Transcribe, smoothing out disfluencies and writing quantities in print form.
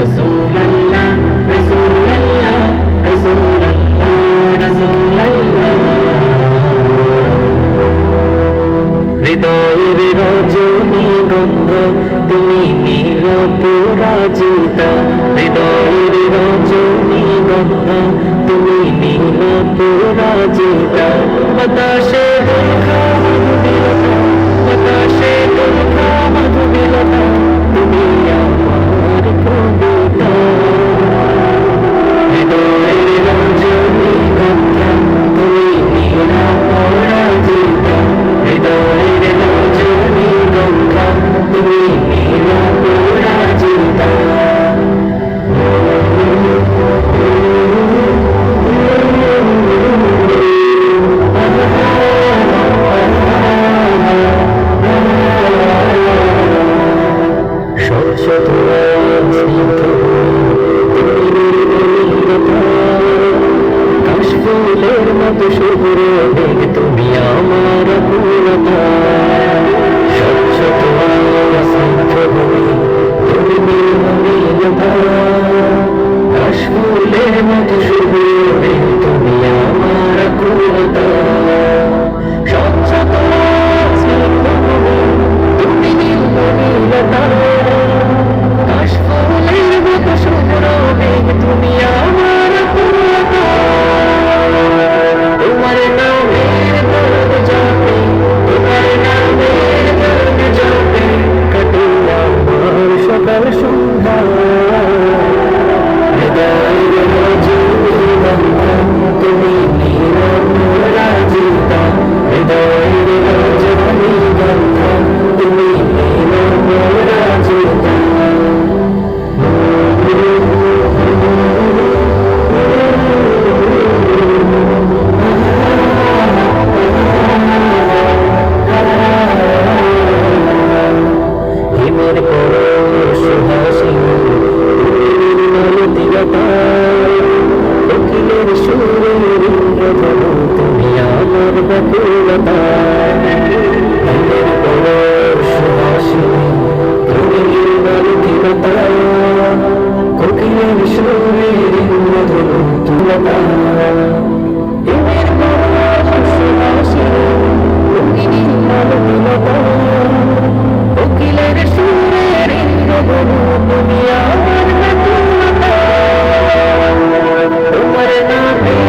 রাসূলুল্লাহ রাসূলুল্লাহ রাসূলুল্লাহ রাসূলুল্লাহ হৃদয়ের রজনীগন্ধ তুমি নিরপরাজিতা হৃদয়ের রজনীগন্ধ তুমি নিরপরাজিতা বাতাসে দোলকা মধুবিলতা বাতাসে দোলকা মধুবিলতা তুমি আমার কবিতা হৃদয়ের রজনীগন্ধ তুমি নিরপরাজিতা হৃদয়ের রজনীগন্ধ তুমি নিরপরাজিতা কাশফুলের মতো শুভ্র মেঘ তুমি আমার পূর্ণতা স্বচ্ছ তোমার স্নিগ্ধ ভূমি তুমি নির্মলীনতা কাশফুলের মতো শুভ্র মেঘ তুমি আমার পূর্ণতা স্বচ্ছ তোমার স্নিগ্ধ ভূমি তুমি নির্মলীনতা কাশফুলের মতো শুভ্র মেঘ তুমি আমার পূর্ণতা তোমার নামের গান জপে তোমার নামের গান জপে কাটে আমার সকাল সন্ধ্যা হৃদয়ের রজনীগন্ধা তুমি নিরপরাজিতা হৃদয়ের রজনীগন্ধা তুমি নিরপরাজিতা হিমের পরশ সুহাসিনী মালতীলতা কোকিলের সুরের ইন্দ্রধনু তুমি আমার ব্যাকুলতা হিমের পরশ সুহাসিনী তুমি মালতীলতা কোকিলের সুরের ইন্দ্রধনু তুলতা হিমের পরশ সুহাসিনী তুমি মালতীলতা কোকিলের সুরের ইন্দ্রধনু তুমি আমার ব্যাকুলতা তোমার নামে